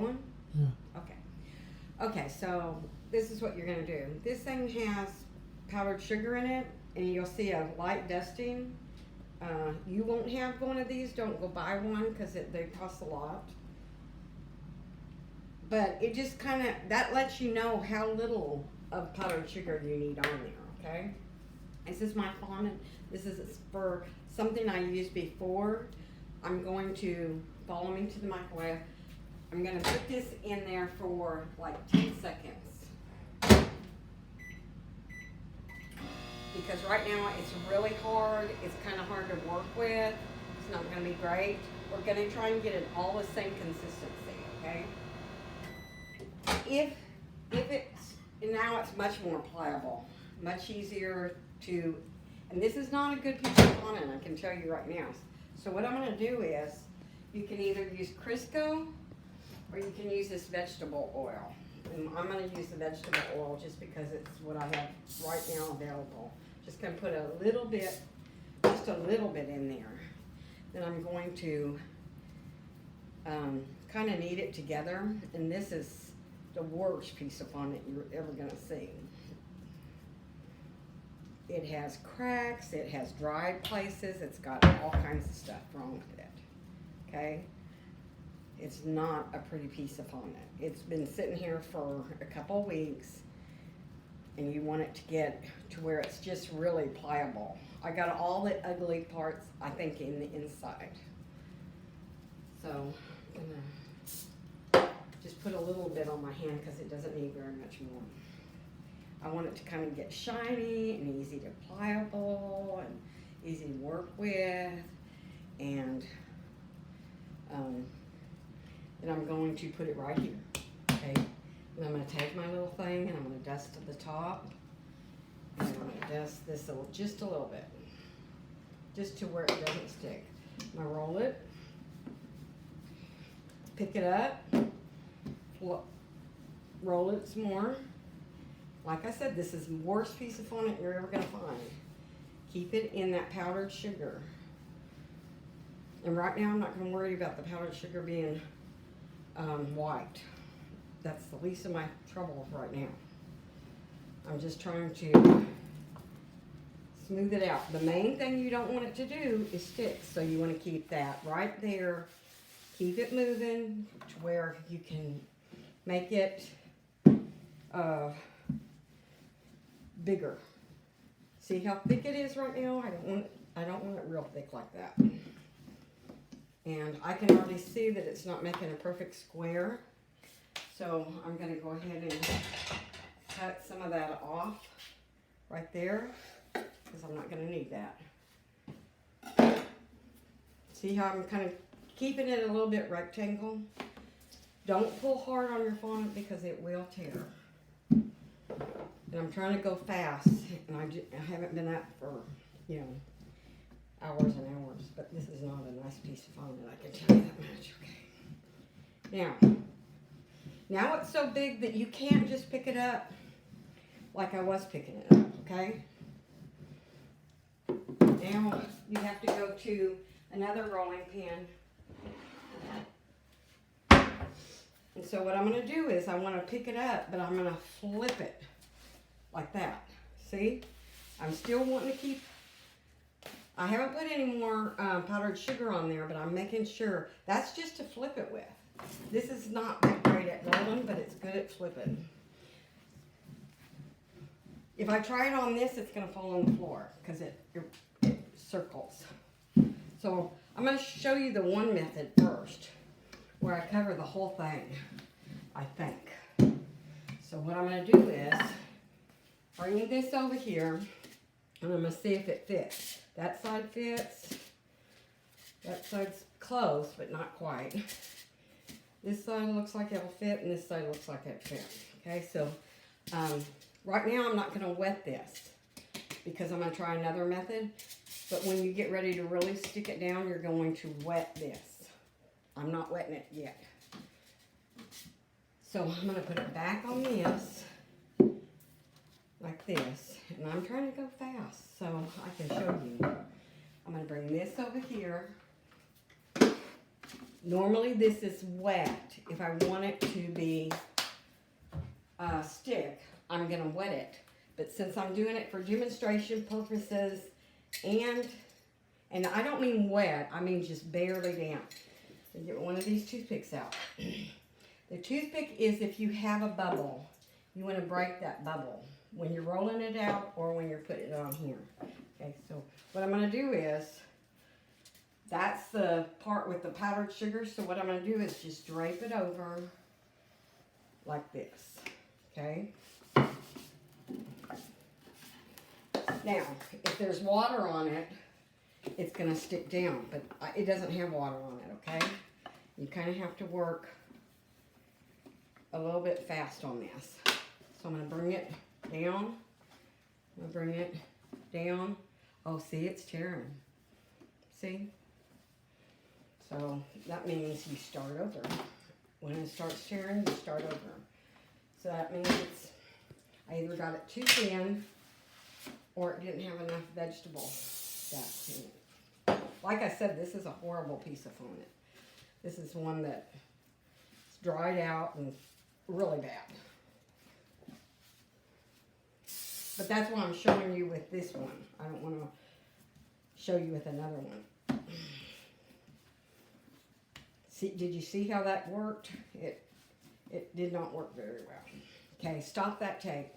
going? Yeah. Okay. Okay, so this is what you're going to do. This thing has powdered sugar in it, and you'll see a light dusting. You won't have one of these. Don't go buy one because they cost a lot. But it just kind of, that lets you know how little of powdered sugar you need on there, okay? This is my fondant. This is for something I used before. I'm going to, follow me to the microwave. I'm going to put this in there for like 10 seconds. Because right now it's really hard. It's kind of hard to work with. It's not going to be great. We're going to try and get it all the same consistency, okay? If it's, now it's much more pliable, much easier to, and this is not a good piece of fondant, I can tell you right now. So what I'm going to do is, you can either use Crisco, or you can use this vegetable oil. And I'm going to use the vegetable oil just because it's what I have right now available. Just going to put a little bit, just a little bit in there. Then I'm going to kind of knead it together. And this is the worst piece of fondant you're ever going to see. It has cracks, it has dry places, it's got all kinds of stuff wrong with it. Okay? It's not a pretty piece of fondant. It's been sitting here for a couple weeks, and you want it to get to where it's just really pliable. I got all the ugly parts, I think, in the inside. So I'm gonna just put a little bit on my hand because it doesn't need very much more. I want it to kind of get shiny and easy to pliable and easy to work with, and I'm going to put it right here, okay? And I'm going to take my little thing and I'm going to dust to the top, and I'm going to dust this just a little bit, just to where it doesn't stick. I'm going to roll it, pick it up, roll it some more. Like I said, this is the worst piece of fondant you're ever going to find. Keep it in that powdered sugar. And right now I'm not going to worry about the powdered sugar being white. That's the least of my trouble right now. I'm just trying to smooth it out. The main thing you don't want it to do is stick. So you want to keep that right there. Keep it moving to where you can make it bigger. See how thick it is right now? I don't want it real thick like that. And I can already see that it's not making a perfect square. So I'm going to go ahead and cut some of that off right there, because I'm not going to need that. See how I'm kind of keeping it a little bit rectangle? Don't pull hard on your fondant because it will tear. And I'm trying to go fast, and I haven't been up for, you know, hours and hours, but this is not a nice piece of fondant, I can tell you that much, okay? Now it's so big that you can't just pick it up like I was picking it up, okay? Now you have to go to another rolling pin. And so what I'm going to do is I want to pick it up, but I'm going to flip it like that. See? I'm still wanting to keep, I haven't put any more powdered sugar on there, but I'm making sure. That's just to flip it with. This is not that great at rolling, but it's good at flipping. If I try it on this, it's going to fall on the floor because it circles. So I'm going to show you the one method first, where I cover the whole thing, I think. So what I'm going to do is bring this over here, and I'm going to see if it fits. That side fits. That side's close, but not quite. This side looks like it'll fit, and this side looks like it'll fit. Okay, so right now I'm not going to wet this because I'm going to try another method. But when you get ready to really stick it down, you're going to wet this. I'm not wetting it yet. So I'm going to put it back on this, like this. And I'm trying to go fast so I can show you. I'm going to bring this over here. Normally this is wet. If I want it to be stick, I'm gonna wet it. But since I'm doing it for demonstration purposes and I don't mean wet, I mean just barely damp. Get one of these toothpicks out. The toothpick is if you have a bubble, you want to break that bubble when you're rolling it out or when you're putting it on here. Okay, so what I'm going to do is, that's the part with the powdered sugar, so what I'm going to do is just drape it over like this, okay? Now, if there's water on it, it's going to stick down, but it doesn't have water on it, okay? You kind of have to work a little bit fast on this. So I'm going to bring it down. I'm going to bring it down. Oh, see, it's tearing. See? So that means you start over. When it starts tearing, you start over. So that means I either got it too thin or it didn't have enough vegetable stuff in it. Like I said, this is a horrible piece of fondant. This is one that's dried out and really bad. But that's why I'm showing you with this one. I don't want to show you with another one. See, did you see how that worked? It did not work very well. Okay, stop that tape.